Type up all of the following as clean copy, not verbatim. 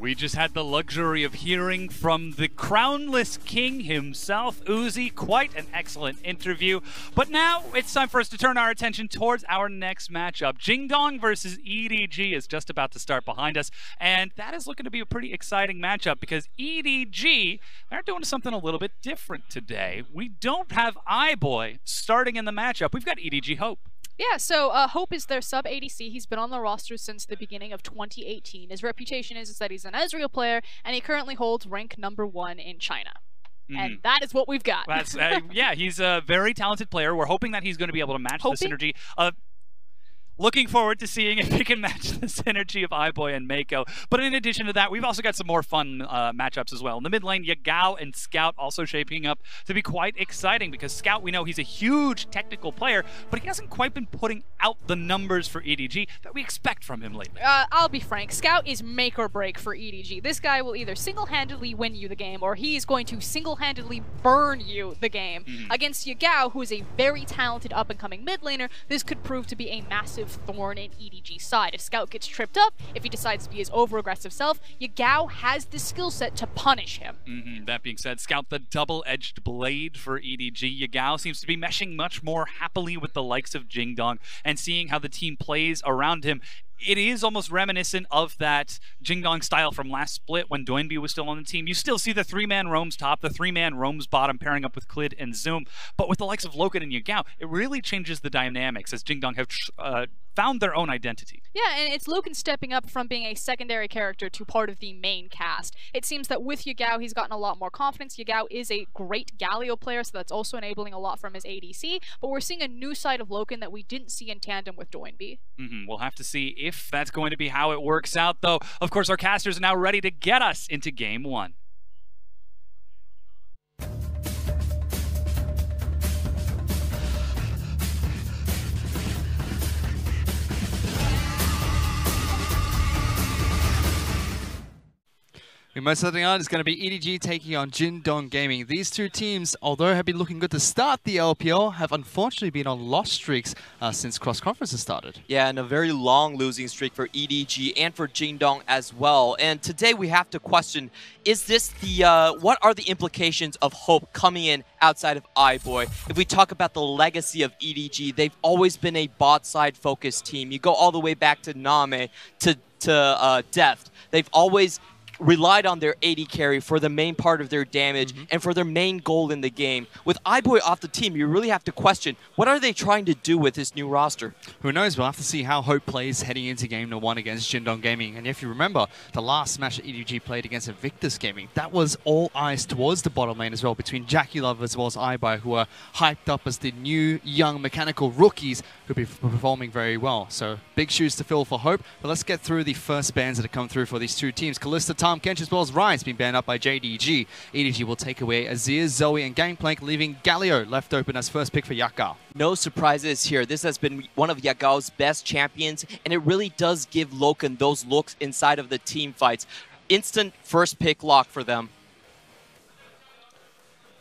We just had the luxury of hearing from the crownless king himself, Uzi. Quite an excellent interview. But now it's time for us to turn our attention towards our next matchup. Jingdong versus EDG is just about to start behind us, and that is looking to be a pretty exciting matchup because EDG, they're doing something a little bit different today. We don't have iBoy starting in the matchup. We've got EDG Hope. Yeah, so Hope is their sub-ADC. He's been on the roster since the beginning of 2018. His reputation is that he's an Ezreal player, and he currently holds rank #1 in China. And that is what we've got. That's, yeah, he's a very talented player. We're hoping that he's going to be able to match the synergy of... Looking forward to seeing if he can match the synergy of iBoy and Meiko. But in addition to that, we've also got some more fun matchups as well. In the mid lane, Yagao and Scout also shaping up to be quite exciting because Scout, we know he's a huge technical player, but he hasn't quite been putting out the numbers for EDG that we expect from him lately. I'll be frank, Scout is make or break for EDG. This guy will either single-handedly win you the game or he's going to single-handedly burn you the game. Against Yagao, who is a very talented up-and-coming mid laner, this could prove to be a massive thorn in EDG's side. If Scout gets tripped up, if he decides to be his over-aggressive self, Yagao has the skill set to punish him. That being said, Scout the double-edged blade for EDG. Yagao seems to be meshing much more happily with the likes of Jingdong and seeing how the team plays around him. It is almost reminiscent of that Jingdong style from last split when Doinby was still on the team. You still see the 3-man roams top, the 3-man roams bottom pairing up with Clid and Zoom. But with the likes of Loken and Yagao, it really changes the dynamics as Jingdong have found their own identity. Yeah, and it's Loken stepping up from being a secondary character to part of the main cast. It seems that with Yagao, he's gotten a lot more confidence. Yagao is a great Galio player, so that's also enabling a lot from his ADC. But we're seeing a new side of Loken that we didn't see in tandem with Doinby. We'll have to see if that's going to be how it works out, though. Of course, our casters are now ready to get us into Game 1. We most certainly are. It's going to be EDG taking on Jingdong Gaming. These two teams, although have been looking good to start the LPL, have unfortunately been on loss streaks since cross-conference has started. Yeah, and a very long losing streak for EDG and for Jingdong as well. And today we have to question, is this the, what are the implications of Hope coming in outside of iBoy? If we talk about the legacy of EDG, they've always been a bot-side focused team. You go all the way back to Name, to Deft. They've always relied on their AD carry for the main part of their damage and for their main goal in the game. With iBoy off the team, you really have to question, what are they trying to do with this new roster? Who knows? We'll have to see how Hope plays heading into Game 1 against Jingdong Gaming. And if you remember, the last match that EDG played against Invictus Gaming, that was all eyes towards the bottom lane as well, between Jackie Love as well as iBoy, who are hyped up as the new, young, mechanical rookies who'll be performing very well. So, big shoes to fill for Hope. But let's get through the first bans that have come through for these two teams. Kalista, Tom Kench, as well as Ryan's been banned up by JDG. EDG will take away Azir, Zoe, and Gangplank, leaving Galio left open as first pick for Yagao. No surprises here. This has been one of Yagao's best champions, and it really does give Loken those looks inside of the team fights. Instant first pick lock for them.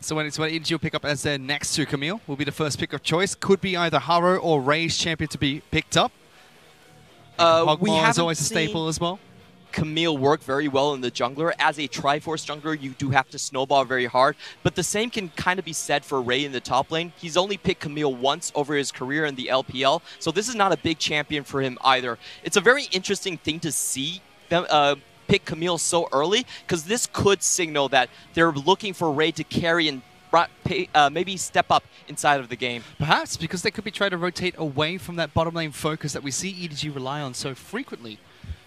So when EDG will pick up as their next to Camille, will be the first pick of choice. Could be either Haro or Ray's champion to be picked up. Kog'Maw is always a staple as well. Camille work very well in the jungler. As a Triforce jungler, you do have to snowball very hard, but the same can kind of be said for Ray in the top lane. He's only picked Camille once over his career in the LPL, so this is not a big champion for him either. It's a very interesting thing to see them pick Camille so early, because this could signal that they're looking for Ray to carry and maybe step up inside of the game. Perhaps, because they could be trying to rotate away from that bottom lane focus that we see EDG rely on so frequently.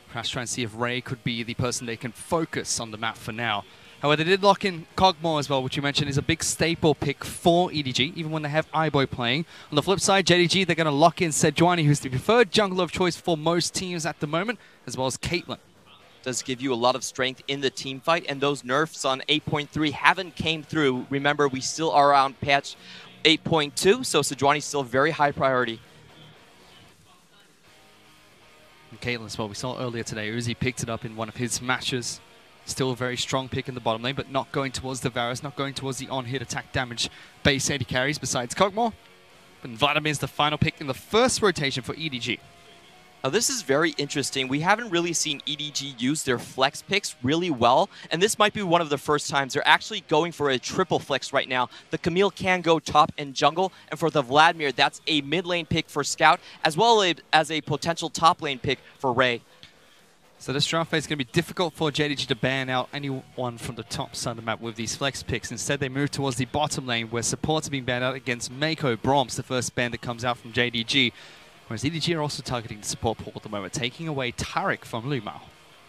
Perhaps try and see if Ray could be the person they can focus on the map for now. However, they did lock in Kog'Maw as well, which you mentioned is a big staple pick for EDG, even when they have iBoy playing. On the flip side, JDG, they're going to lock in Sejuani, who's the preferred jungler of choice for most teams at the moment, as well as Caitlyn. Does give you a lot of strength in the team fight, and those nerfs on 8.3 haven't came through. Remember, we still are around patch 8.2, so Sejuani is still very high priority. Caitlyn as well, we saw earlier today, Uzi picked it up in one of his matches. Still a very strong pick in the bottom lane, but not going towards the Varus, not going towards the on-hit attack damage base AD carries besides Kog'Maw. But Vladimir is the final pick in the first rotation for EDG. Now, this is very interesting. We haven't really seen EDG use their flex picks really well, and this might be one of the first times they're actually going for a triple flex right now. The Camille can go top and jungle, and for the Vladimir, that's a mid lane pick for Scout, as well as a potential top lane pick for Ray. So this draft phase is going to be difficult for JDG to ban out anyone from the top side of the map with these flex picks. Instead, they move towards the bottom lane, where supports are being banned out against Meiko, Bromps, the first ban that comes out from JDG. Whereas EDG are also targeting the support pool at the moment, taking away Taric from LvMao.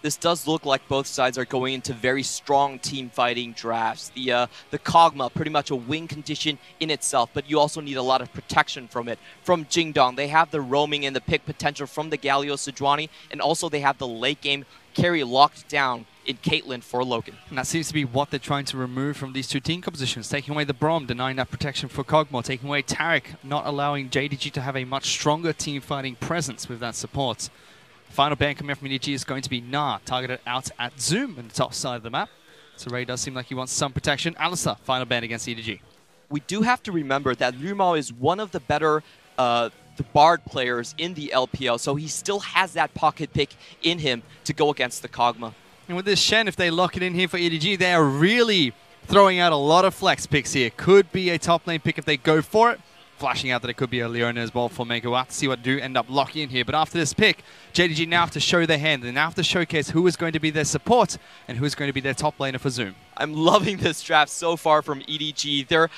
This does look like both sides are going into very strong team fighting drafts. The Kog'Maw, pretty much a win condition in itself, but you also need a lot of protection from it. From Jingdong, they have the roaming and the pick potential from the Galio Sejuani, and also they have the late game carry locked down in Caitlyn for Loken. And that seems to be what they're trying to remove from these two team compositions, taking away the Brom, denying that protection for Kog'Maw, taking away Taric, not allowing JDG to have a much stronger team fighting presence with that support. Final ban coming from EDG is going to be Na, targeted out at Zoom in the top side of the map. So Ray does seem like he wants some protection. Alistair, final ban against EDG. We do have to remember that LvMao is one of the better the Bard players in the LPL, so he still has that pocket pick in him to go against the Kog'Maw. And with this Shen, if they lock it in here for EDG, they are really throwing out a lot of flex picks here. Could be a top lane pick if they go for it. Flashing out that it could be a Leona as well for Meiko. We'll have to see what do end up locking in here. But after this pick, JDG now have to show their hand. They now have to showcase who is going to be their support and who is going to be their top laner for Zoom. I'm loving this draft so far from EDG. They're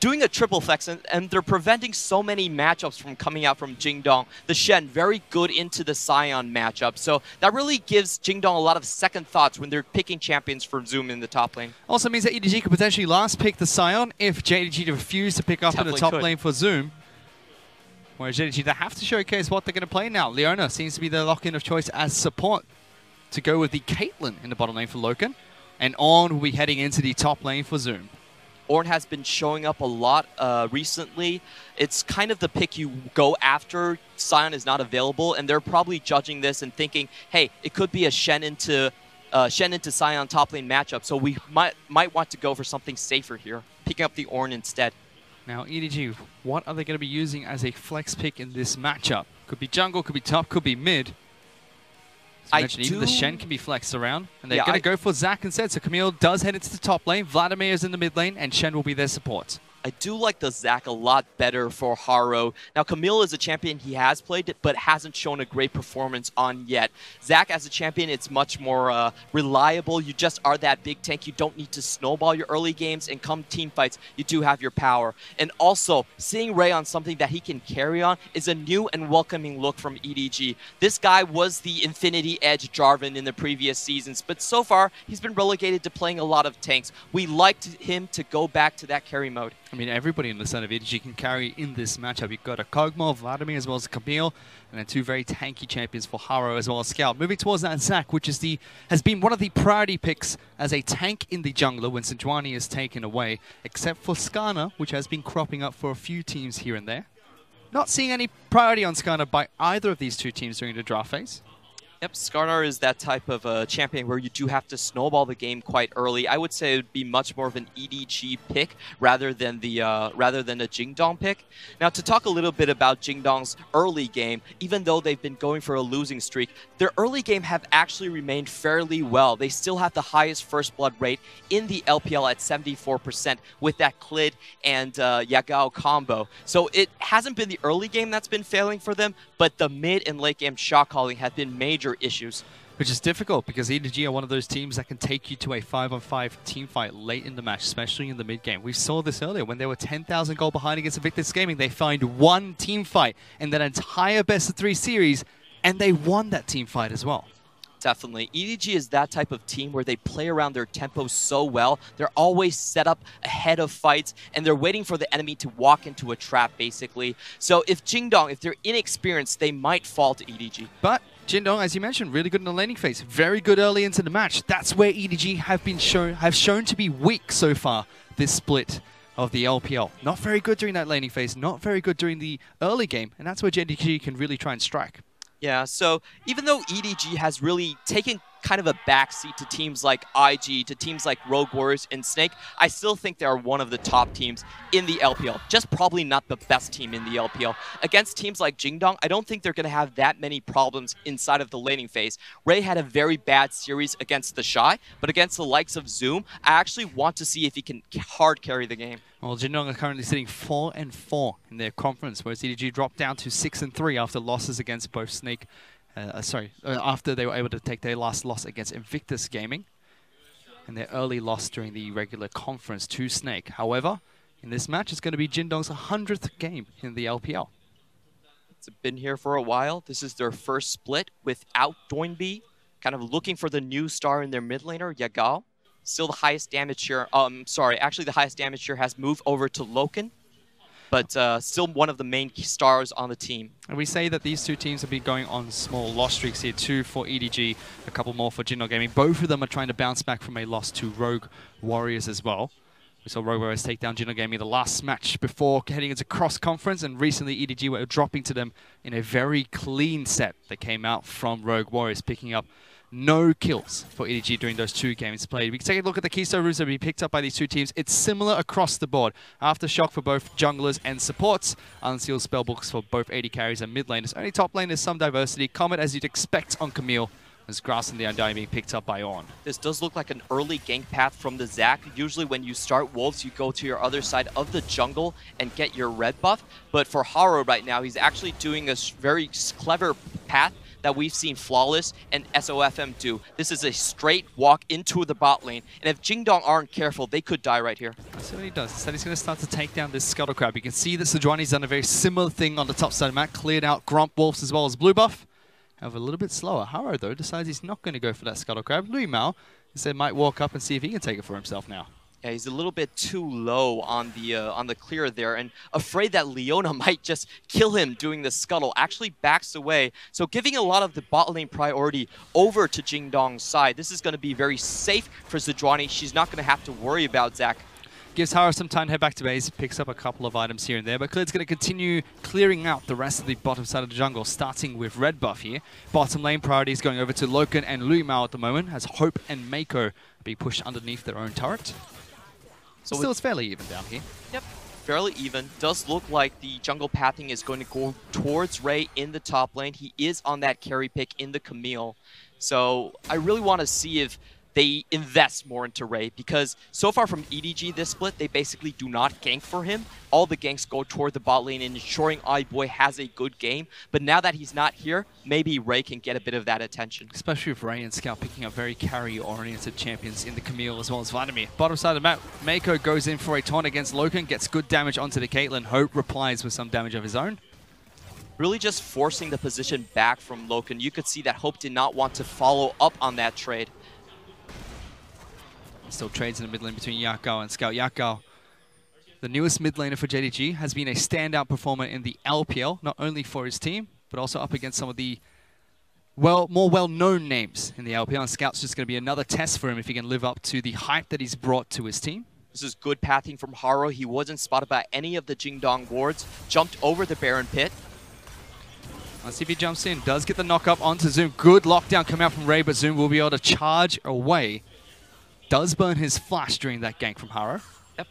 doing a triple flex, and they're preventing so many matchups from coming out from Jingdong. The Shen, very good into the Sion matchup. So that really gives Jingdong a lot of second thoughts when they're picking champions for Zoom in the top lane. Also means that EDG could potentially last pick the Sion if JDG refuse to pick up in the top lane for Zoom. Whereas JDG, they have to showcase what they're going to play now. Leona seems to be their lock-in of choice as support to go with the Caitlyn in the bottom lane for Loken. And Ornn will be heading into the top lane for Zoom. Ornn has been showing up a lot recently. It's kind of the pick you go after Sion is not available, and they're probably judging this and thinking, hey, it could be a Shen into Sion top lane matchup, so we might want to go for something safer here, picking up the Ornn instead. Now, EDG, what are they going to be using as a flex pick in this matchup? Could be jungle, could be top, could be mid. Even the Shen can be flexed around, and they're going to go for Zac instead. So Camille does head into the top lane, Vladimir is in the mid lane, and Shen will be their support. I do like the Zac a lot better for Haro. Now, Camille is a champion he has played, but hasn't shown a great performance on yet. Zac as a champion, it's much more reliable. You just are that big tank. You don't need to snowball your early games, and come team fights, you do have your power. And also, seeing Ray on something that he can carry on is a new and welcoming look from EDG. This guy was the Infinity Edge Jarvan in the previous seasons, but so far, he's been relegated to playing a lot of tanks. We liked him to go back to that carry mode. I mean, everybody on the side of EDG can carry in this matchup. You've got a Kog'Maw, Vladimir, as well as Camille, and then two very tanky champions for Haro as well as Scout. Moving towards that Zac, which is has been one of the priority picks as a tank in the jungler when Sejuani is taken away, except for Skarner, which has been cropping up for a few teams here and there. Not seeing any priority on Skarner by either of these two teams during the draft phase. Yep, Skarner is that type of champion where you do have to snowball the game quite early. I would say it would be much more of an EDG pick rather than a Jingdong pick. Now, to talk a little bit about Jingdong's early game, even though they've been going for a losing streak, their early game have actually remained fairly well. They still have the highest first blood rate in the LPL at 74% with that Clid and Yagao combo. So it hasn't been the early game that's been failing for them, but the mid and late game shot calling have been major issues. Which is difficult because EDG are one of those teams that can take you to a 5-on-5 team fight late in the match, especially in the mid game. We saw this earlier when they were 10,000 gold behind against Invictus Gaming. They find one team fight in that entire best-of-3 series, and they won that team fight as well. Definitely. EDG is that type of team where they play around their tempo so well. They're always set up ahead of fights, and they're waiting for the enemy to walk into a trap, basically. So if Jingdong, if they're inexperienced, they might fall to EDG. But Jingdong, as you mentioned, really good in the laning phase. Very good early into the match. That's where EDG have shown to be weak so far this split of the LPL. Not very good during that laning phase, not very good during the early game, and that's where JDG can really try and strike. Yeah, so even though EDG has really taken kind of a backseat to teams like IG, to teams like Rogue Warriors and Snake, I still think they are one of the top teams in the LPL. Just probably not the best team in the LPL. Against teams like Jingdong, I don't think they're going to have that many problems inside of the laning phase. Ray had a very bad series against the Shy, but against the likes of Zoom, I actually want to see if he can hard carry the game. Well, Jingdong are currently sitting 4-4 in their conference, whereas EDG dropped down to 6-3 after losses against both Snake. After they were able to take their last loss against Invictus Gaming and their early loss during the regular conference to Snake. However, in this match, it's going to be Jingdong's 100th game in the LPL. It's been here for a while. This is their first split without Doinby, kind of looking for the new star in their mid laner, Yagao. Still the highest damage share. Actually the highest damage share has moved over to Loken, but still one of the main stars on the team. And we say that these two teams have been going on small loss streaks here, 2 for EDG, a couple more for Jingdong Gaming. Both of them are trying to bounce back from a loss to Rogue Warriors as well. We saw Rogue Warriors take down Jingdong Gaming the last match before heading into cross-conference, and recently EDG were dropping to them in a very clean set that came out from Rogue Warriors, picking up no kills for EDG during those 2 games played. We can take a look at the keystone routes that will be picked up by these two teams. It's similar across the board. Aftershock for both junglers and supports. Unsealed spellbooks for both AD carries and mid laners. Only top lane is some diversity. Comet, as you'd expect on Camille, as Grass and the Undying being picked up by Ornn. This does look like an early gank path from the Zac. Usually when you start Wolves, you go to your other side of the jungle and get your red buff. But for Haro right now, he's actually doing a very clever path that we've seen Flawless and SOFM do. This is a straight walk into the bot lane, and if Jingdong aren't careful, they could die right here. Let's see what he does. Instead, he's going to start to take down this Scuttle Crab. You can see that Sejuani's done a very similar thing on the top side of the map, cleared out Grump Wolves as well as Blue Buff. However, a little bit slower. Haro, though, decides he's not going to go for that Scuttle Crab. LvMao instead might walk up and see if he can take it for himself now. Yeah, he's a little bit too low on the clear there, and afraid that Leona might just kill him doing the scuttle. Actually backs away, so giving a lot of the bot lane priority over to Jingdong's side. This is going to be very safe for Sejuani. She's not going to have to worry about Zac. Gives Haro some time to head back to base, picks up a couple of items here and there, but Clid's going to continue clearing out the rest of the bottom side of the jungle, starting with red buff here. Bottom lane priorities going over to Loken and LvMao at the moment, as Hope and Meiko be pushed underneath their own turret. So still, it's fairly even down here. Yep, fairly even. Does look like the jungle pathing is going to go towards Ray in the top lane. He is on that carry pick in the Camille. So I really want to see if they invest more into Ray, because so far from EDG this split, they basically do not gank for him. All the ganks go toward the bot lane and ensuring iBoy has a good game. But now that he's not here, maybe Ray can get a bit of that attention. Especially with Ray and Scout picking up very carry-oriented champions in the Camille as well as Vladimir. Bottom side of the map, Meiko goes in for a taunt against Loken, gets good damage onto the Caitlyn. Hope replies with some damage of his own. Really just forcing the position back from Loken. You could see that Hope did not want to follow up on that trade. Still trades in the mid lane between Yagao and Scout. Yagao, the newest mid laner for JDG, has been a standout performer in the LPL, not only for his team, but also up against some of the more well-known names in the LPL. And Scout's just going to be another test for him if he can live up to the hype that he's brought to his team. This is good pathing from Haro. He wasn't spotted by any of the Jingdong wards. Jumped over the Baron Pit. Let's see if he jumps in. Does get the knock up onto Zoom. Good lockdown coming out from Ray, but Zoom will be able to charge away. Does burn his flash during that gank from Haro. Yep.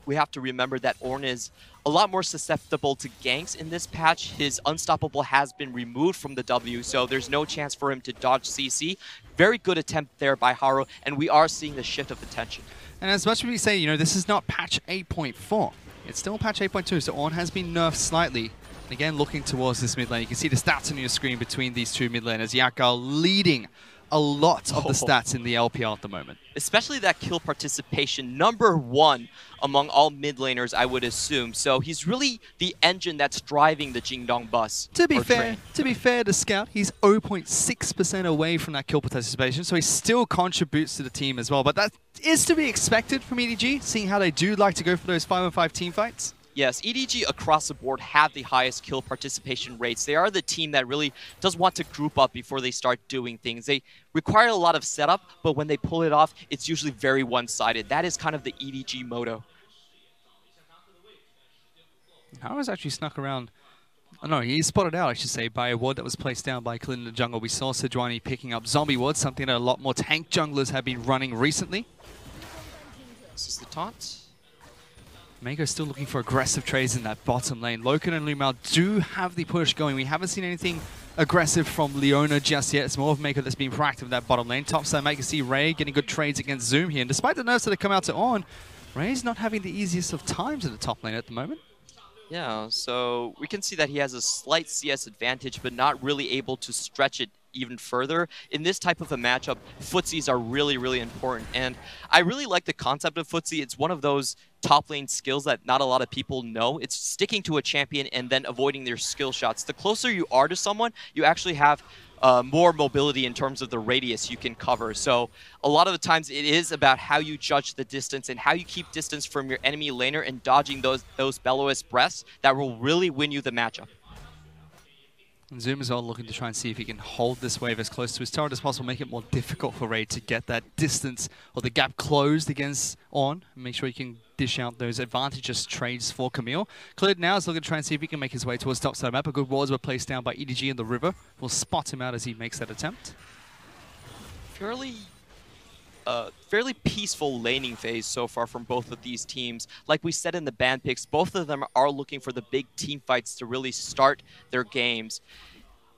We have to remember that Ornn is a lot more susceptible to ganks in this patch. His Unstoppable has been removed from the W, so there's no chance for him to dodge CC. Very good attempt there by Haro, and we are seeing the shift of attention. And as much as we say, you know, this is not patch 8.4. It's still patch 8.2, so Ornn has been nerfed slightly. And again, looking towards this mid lane, you can see the stats on your screen between these two mid laners. Yagao leading a lot of the stats in the LPL at the moment. Especially that kill participation, #1 among all mid laners, I would assume. So he's really the engine that's driving the Jingdong bus. To be fair to Scout, he's 0.6% away from that kill participation, so he still contributes to the team as well. But that is to be expected from EDG, seeing how they do like to go for those 5-on-5 team fights. Yes, EDG across the board have the highest kill participation rates. They are the team that really does want to group up before they start doing things. They require a lot of setup, but when they pull it off, it's usually very one-sided. That is kind of the EDG motto. Haro's actually snuck around Oh, no, he's spotted out, I should say, by a ward that was placed down by Clid in the jungle. We saw Sejuani picking up zombie wards, something that a lot more tank junglers have been running recently. This is the taunt. Meiko still looking for aggressive trades in that bottom lane. Loken and LvMao do have the push going. We haven't seen anything aggressive from Leona just yet. It's more of Meiko that's been proactive in that bottom lane. Top side, Meiko see Ray getting good trades against Zoom here. And despite the nerfs that have come out to Ornn, Ray's not having the easiest of times at the top lane at the moment. Yeah, so we can see that he has a slight CS advantage, but not really able to stretch it even further. In this type of a matchup, footsies are really, really important. And I really like the concept of footsie. It's one of those top lane skills that not a lot of people know. It's sticking to a champion and then avoiding their skill shots. The closer you are to someone, you actually have more mobility in terms of the radius you can cover. So a lot of the times it is about how you judge the distance and how you keep distance from your enemy laner and dodging those bellows breaths that will really win you the matchup. And Zoom as well looking to try and see if he can hold this wave as close to his turret as possible, make it more difficult for Ray to get that distance or the gap closed against Ornn, and make sure he can dish out those advantageous trades for Camille. Clid now is looking to try and see if he can make his way towards top side map. A good wards were placed down by EDG in the river. We'll spot him out as he makes that attempt. Fairly peaceful laning phase so far from both of these teams. Like we said in the ban picks, both of them are looking for the big team fights to really start their games.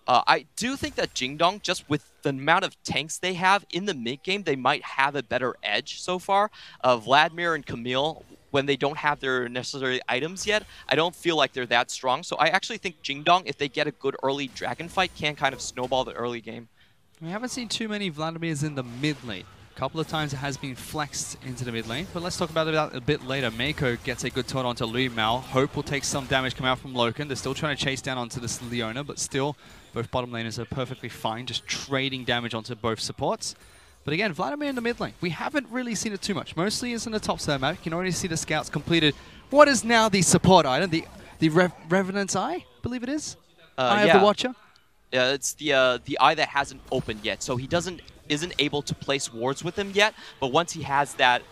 I do think that Jingdong, just with the amount of tanks they have in the mid game, they might have a better edge so far. Vladimir and Camille, when they don't have their necessary items yet, I don't feel like they're that strong. So I actually think Jingdong, if they get a good early dragon fight, can kind of snowball the early game. We haven't seen too many Vladimirs in the mid lane. A couple of times it has been flexed into the mid lane, but let's talk about that a bit later. Meiko gets a good taunt onto LvMao. Hope will take some damage coming out from Loken. They're still trying to chase down onto this Leona, but still, both bottom laners are perfectly fine, just trading damage onto both supports. But again, Vladimir in the mid lane, we haven't really seen it too much. Mostly is in the top side map. You can already see the scouts completed what is now the support item, the Revenant's Eye, I believe it is? Eye of the Watcher? Yeah, it's the eye that hasn't opened yet, so he isn't able to place wards with him yet. But once he has that,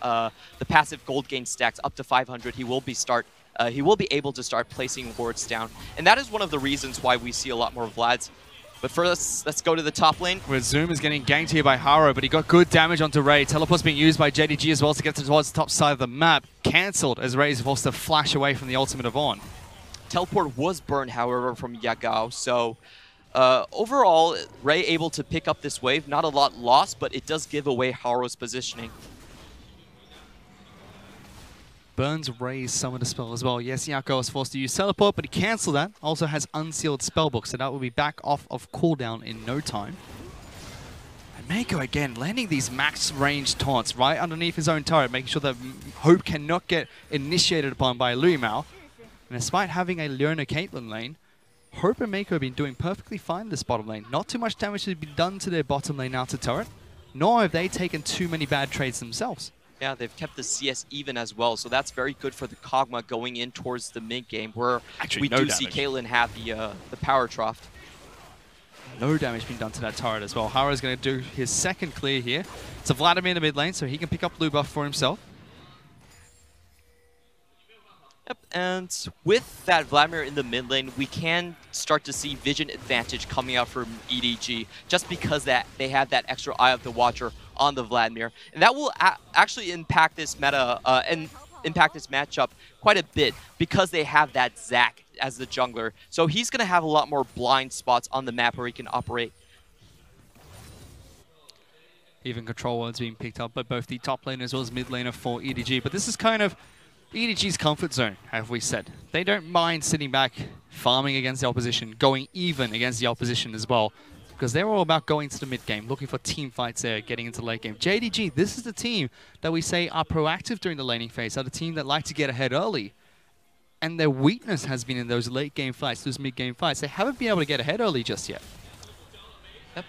the passive gold gain stacks up to 500, he will be able to start placing wards down, and that is one of the reasons why we see a lot more Vlads. But first, let's go to the top lane. Where Zoom is getting ganked here by Haro, but he got good damage onto Ray. Teleport's being used by JDG as well to get towards the top side of the map. Cancelled as Ray is forced to flash away from the ultimate of Ornn. Teleport was burned, however, from Yagao, so overall, Ray able to pick up this wave. Not a lot lost, but it does give away Haro's positioning. Burns Ray's summon a spell as well. Yes, Yagao was forced to use teleport, but he cancelled that. Also has unsealed spellbook, so that will be back off of cooldown in no time. And Meiko again landing these max range taunts right underneath his own turret, making sure that Hope cannot get initiated upon by LvMao. And despite having a Leona Caitlyn lane, Hope and Meiko have been doing perfectly fine this bottom lane. Not too much damage has been done to their bottom lane outer turret, nor have they taken too many bad trades themselves. Yeah, they've kept the CS even as well, so that's very good for the Kog'Maw going in towards the mid game, where we do see Caitlyn have the power trough. No damage being done to that turret as well. Haro's going to do his second clear here. It's a Vladimir in the mid lane, so he can pick up blue buff for himself. Yep, and with that Vladimir in the mid lane, we can start to see vision advantage coming out from EDG, just because that they have that extra Eye of the Watcher on the Vladimir, and that will actually impact this meta and impact this matchup quite a bit, because they have that Zac as the jungler. So he's going to have a lot more blind spots on the map where he can operate. Even control wards being picked up by both the top lane as well as mid laner for EDG, but this is kind of EDG's comfort zone, have we said. They don't mind sitting back, farming against the opposition, going even against the opposition as well, because they're all about going to the mid game, looking for team fights there, getting into late game. JDG, this is the team that we say are proactive during the laning phase, are the team that like to get ahead early. And their weakness has been in those late game fights, those mid game fights. They haven't been able to get ahead early just yet. Yep.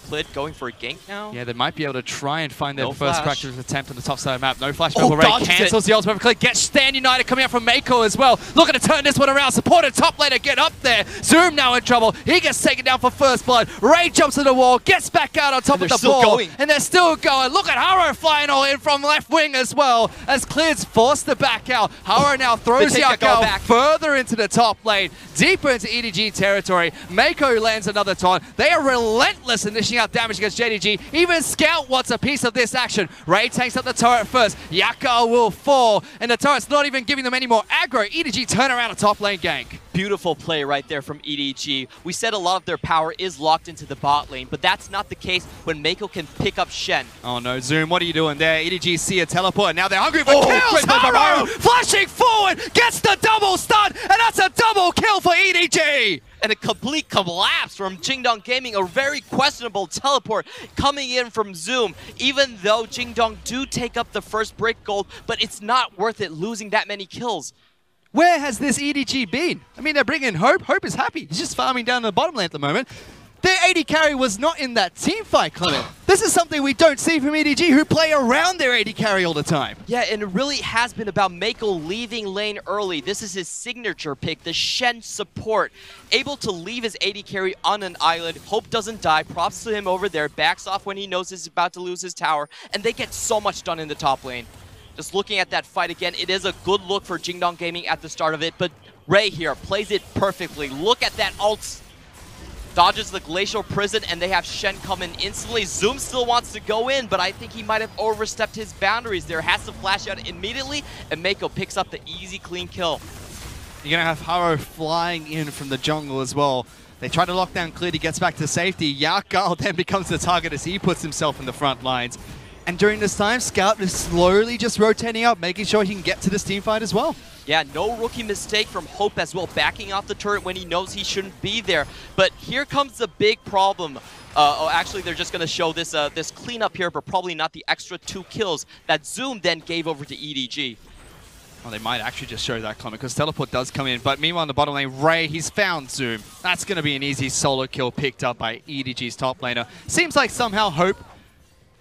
Clid going for a gank now. Yeah, they might be able to try and find their No first flash. practice attempt on the top side of the map. No flash. Oh, Ray dodges cancels the ultimate for Clid. Gets Stand United coming out from Meiko as well. Looking to turn this one around. Supported top laner, get up there. Zoom now in trouble. He gets taken down for first blood. Ray jumps to the wall, gets back out on top of the ball. And they're still going. Look at Haro flying all in from left wing as well, as Clid's forced to back out. Haro now throws Yagao further into the top lane, deeper into EDG territory. Meiko lands another taunt. They are relentless in dishing out damage against JDG. Even Scout wants a piece of this action. Ray takes up the turret first. Yagao will fall, and the turret's not even giving them any more aggro. EDG turn around a top lane gank. Beautiful play right there from EDG. We said a lot of their power is locked into the bot lane, but that's not the case when Meiko can pick up Shen. Oh no, Zoom, what are you doing there? EDG see a teleport, and now they're hungry for kills! Haro flashing forward, gets the double stun, and that's a double kill for EDG! And a complete collapse from Jingdong Gaming, a very questionable teleport coming in from Zoom. Even though Jingdong do take up the first break gold, but it's not worth it losing that many kills. Where has this EDG been? I mean, they're bringing in Hope. Hope is happy. He's just farming down the bottom lane at the moment. Their AD carry was not in that team fight, Clement. This is something we don't see from EDG, who play around their AD carry all the time. Yeah, and it really has been about Meiko leaving lane early. This is his signature pick, the Shen support. Able to leave his AD carry on an island. Hope doesn't die. Props to him over there. Backs off when he knows he's about to lose his tower. And they get so much done in the top lane. Just looking at that fight again, it is a good look for Jingdong Gaming at the start of it. But Ray here plays it perfectly. Look at that ult. Dodges the Glacial Prison, and they have Shen come in instantly. Zoom still wants to go in, but I think he might have overstepped his boundaries there. Has to flash out immediately, and Meiko picks up the easy, clean kill. You're going to have Haro flying in from the jungle as well. They try to lock down Clid, he gets back to safety. Yagao then becomes the target as he puts himself in the front lines. And during this time, Scout is slowly just rotating up, making sure he can get to this team fight as well. Yeah, no rookie mistake from Hope as well, backing off the turret when he knows he shouldn't be there. But here comes the big problem. Actually, they're just going to show this this cleanup here, but probably not the extra 2 kills that Zoom then gave over to EDG. Well, they might actually just show that, Clement, because teleport does come in. But meanwhile, in the bottom lane, Ray, he's found Zoom. That's going to be an easy solo kill picked up by EDG's top laner. Seems like somehow Hope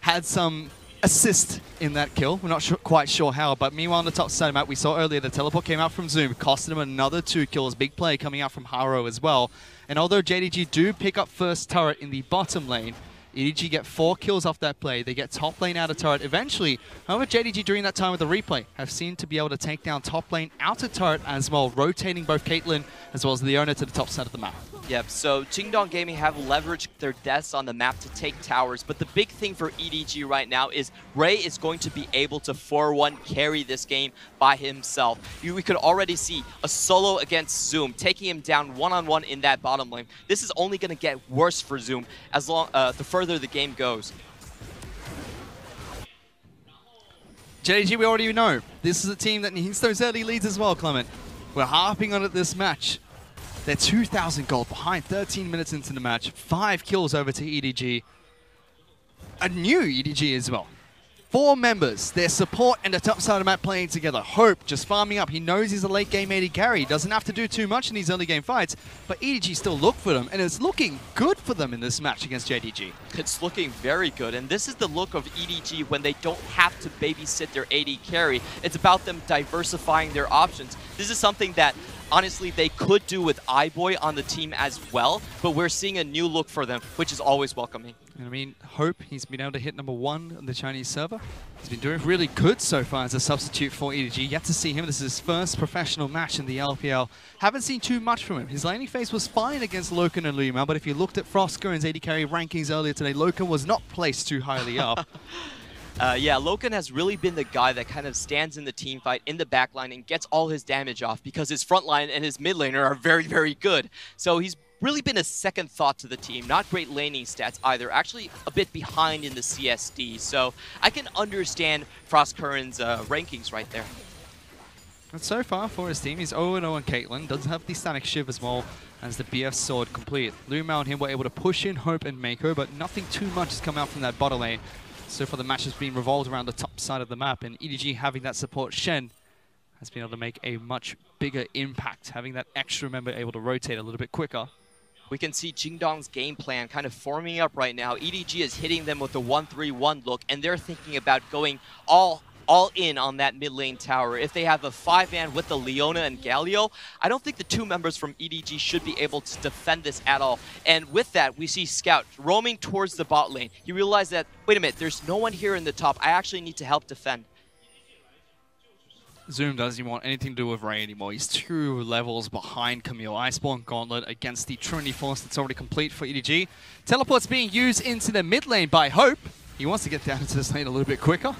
had some assist in that kill. We're not quite sure how, but meanwhile on the top side of the map, we saw earlier the teleport came out from Zoom, costed him another 2 kills. Big play coming out from Haro as well. And although JDG do pick up first turret in the bottom lane, EDG get 4 kills off that play. They get top lane out of turret eventually. However, JDG during that time with the replay have seemed to be able to take down top lane out of turret as well, rotating both Caitlyn as well as Leona to the top side of the map. Yep, so Jingdong Gaming have leveraged their deaths on the map to take towers, but the big thing for EDG right now is Ray is going to be able to 4-1 carry this game by himself. We could already see a solo against Zoom, taking him down one-on-one in that bottom lane. This is only going to get worse for Zoom as long the further the game goes. JDG, we already know. This is a team that needs those early leads as well, Clement. We're harping on it this match. They're 2,000 gold behind 13 minutes into the match. 5 kills over to EDG. A new EDG as well. 4 members, their support and the top side of the map playing together. Hope just farming up. He knows he's a late game AD carry. He doesn't have to do too much in these early game fights, but EDG still look for them, and it's looking good for them in this match against JDG. It's looking very good, and this is the look of EDG when they don't have to babysit their AD carry. It's about them diversifying their options. This is something that honestly they could do with iBoy on the team as well, but we're seeing a new look for them, which is always welcoming. And I mean, Hope, he's been able to hit #1 on the Chinese server. He's been doing really good so far as a substitute for EDG. Yet to see him. This is his first professional match in the LPL. Haven't seen too much from him. His laning phase was fine against Loken and LvMao, but if you looked at FLICKR's AD carry rankings earlier today, Loken was not placed too highly up. Yeah, Loken has really been the guy that kind of stands in the team fight in the backline and gets all his damage off because his front line and his mid laner are very, very good. So he's really been a second thought to the team. Not great laning stats either. Actually a bit behind in the CSD. So I can understand FLICKR's rankings right there. But so far for his team, he's 0-0 on Caitlyn. Doesn't have the Static Shiv as well as the BF Sword complete. LvMao and him were able to push in Hope and Meiko, but nothing too much has come out from that bottom lane. So far the match has been revolved around the top side of the map, and EDG having that support Shen has been able to make a much bigger impact, having that extra member able to rotate a little bit quicker We can see Jingdong's game plan kind of forming up right now. EDG is hitting them with the 1-3-1 look, and they're thinking about going all in on that mid lane tower. If they have a 5-man with the Leona and Galio, I don't think the two members from EDG should be able to defend this at all. And with that, we see Scout roaming towards the bot lane. He realized that, wait a minute, there's no one here in the top. I actually need to help defend. Zoom doesn't want anything to do with Ray anymore. He's 2 levels behind Camille. Iceborne Gauntlet against the Trinity Force that's already complete for EDG. Teleport's being used into the mid lane by Hope. He wants to get down into this lane a little bit quicker.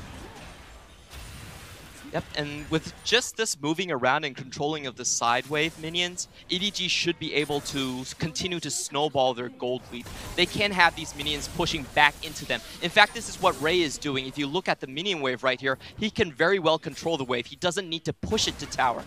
Yep, and with just this moving around and controlling of the side wave minions, EDG should be able to continue to snowball their gold lead. They can have these minions pushing back into them. In fact, this is what Ray is doing. If you look at the minion wave right here, he can very well control the wave. He doesn't need to push it to tower.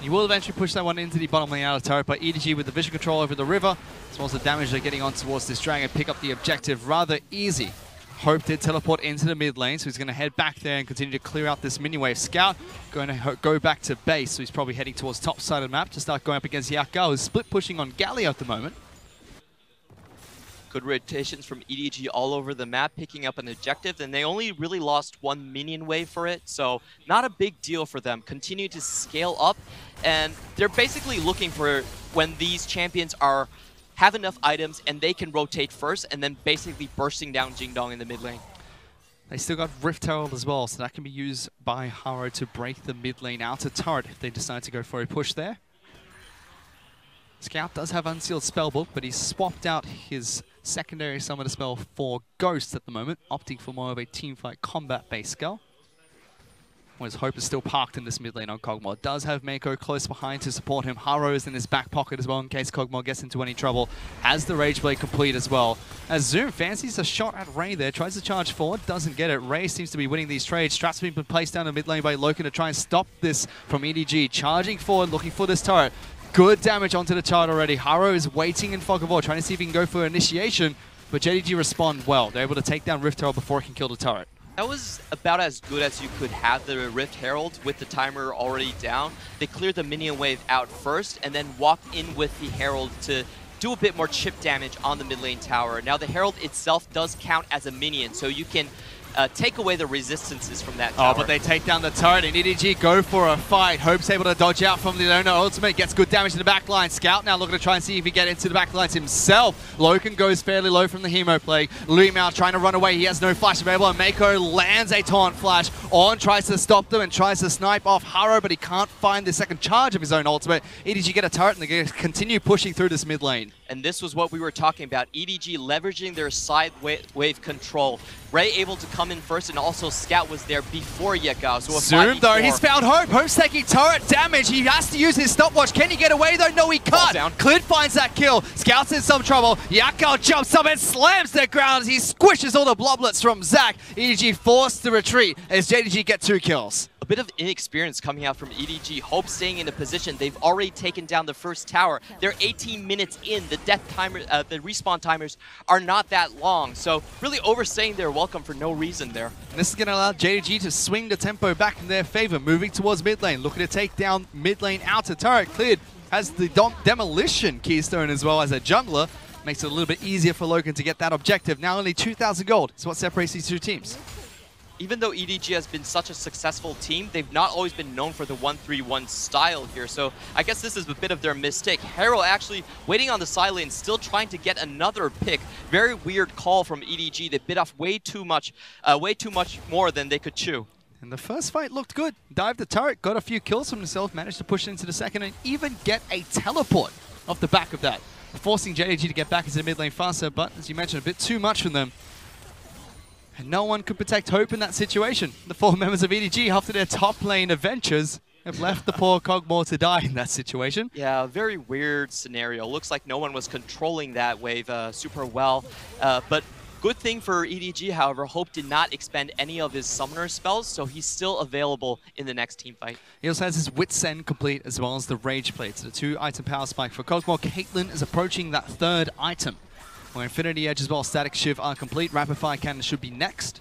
He will eventually push that one into the bottom lane out of turret, but EDG with the vision control over the river, as well as the damage they're getting on towards this dragon, pick up the objective rather easy. Hope did teleport into the mid lane, so he's going to head back there and continue to clear out this mini wave. Scout going to go back to base, so he's probably heading towards top side of the map to start going up against Yagao, who's split pushing on Galio at the moment. Good rotations from EDG all over the map, picking up an objective, and they only really lost 1 minion wave for it, so not a big deal for them. Continue to scale up, and they're basically looking for when these champions have enough items and they can rotate first, and then basically bursting down Jingdong in the mid lane. They still got Rift Herald as well, so that can be used by Haro to break the mid lane outer turret if they decide to go for a push there. Scout does have Unsealed Spellbook, but he's swapped out his secondary summoner spell for Ghost at the moment, opting for more of a teamfight combat-based spell. Whereas Hope is still parked in this mid lane on Kog'Maw. Does have Meiko close behind to support him. Haro is in his back pocket as well in case Kog'Maw gets into any trouble. Has the Rage Blade complete as well. As Zoom fancies a shot at Ray there. Tries to charge forward. Doesn't get it. Ray seems to be winning these trades. Traps being placed down the mid lane by Loken to try and stop this from EDG. Charging forward, looking for this turret. Good damage onto the turret already. Haro is waiting in Fog of War, trying to see if he can go for initiation. But JDG respond well. They're able to take down Rift Herald before it can kill the turret. That was about as good as you could have the Rift Herald with the timer already down. They cleared the minion wave out first and then walked in with the Herald to do a bit more chip damage on the mid lane tower. Now the Herald itself does count as a minion, so you can take away the resistances from that tower. Oh, but they take down the turret and EDG go for a fight. Hope's able to dodge out from the Leona ultimate, gets good damage to the back line. Scout now looking to try and see if he can get into the back lines himself. Loken goes fairly low from the Hemo Plague. LvMao trying to run away, he has no flash available, and Meiko lands a taunt flash. Ornn tries to stop them and tries to snipe off Haro, but he can't find the second charge of his own ultimate. EDG get a turret and they continue pushing through this mid lane. And this was what we were talking about. EDG leveraging their side wave control. Ray able to come in first, and also Scout was there before Yagao. So Zoom though, he's found Hope. Hope's taking turret damage. He has to use his stopwatch. Can he get away though? No, he can't. Clid finds that kill. Scout's in some trouble. Yagao jumps up and slams the ground as he squishes all the bloblets from Zac. EDG forced to retreat as JDG get 2 kills. A bit of inexperience coming out from EDG. Hope staying in a position. They've already taken down the first tower. They're 18 minutes in. The death timer, the respawn timers are not that long. So really overstaying their welcome for no reason there. And this is going to allow JDG to swing the tempo back in their favor, moving towards mid lane, looking to take down mid lane outer turret. Clid has the demolition keystone as well as a jungler. Makes it a little bit easier for Loken to get that objective. Now only 2,000 gold is what separates these two teams. Even though EDG has been such a successful team, they've not always been known for the 1-3-1 style here. So I guess this is a bit of their mistake. Haro actually waiting on the side lane, still trying to get another pick. Very weird call from EDG. They bit off way too much more than they could chew. And the first fight looked good. Dived the turret, got a few kills from himself, managed to push into the second, and even get a teleport off the back of that, forcing JDG to get back into the mid lane faster. But as you mentioned, a bit too much from them. And no one could protect Hope in that situation. The 4 members of EDG, after their top lane adventures, have left the poor Kog'Maw to die in that situation. Yeah, very weird scenario. Looks like no one was controlling that wave super well. But good thing for EDG, however, Hope did not expend any of his summoner spells, so he's still available in the next team fight. He also has his Wit's End complete as well as the Rage Plate. So the 2-item power spike for Kog'Maw. Caitlyn is approaching that 3rd item. Where Infinity Edge as well, Static Shiv are complete. Rapid Fire Cannon should be next.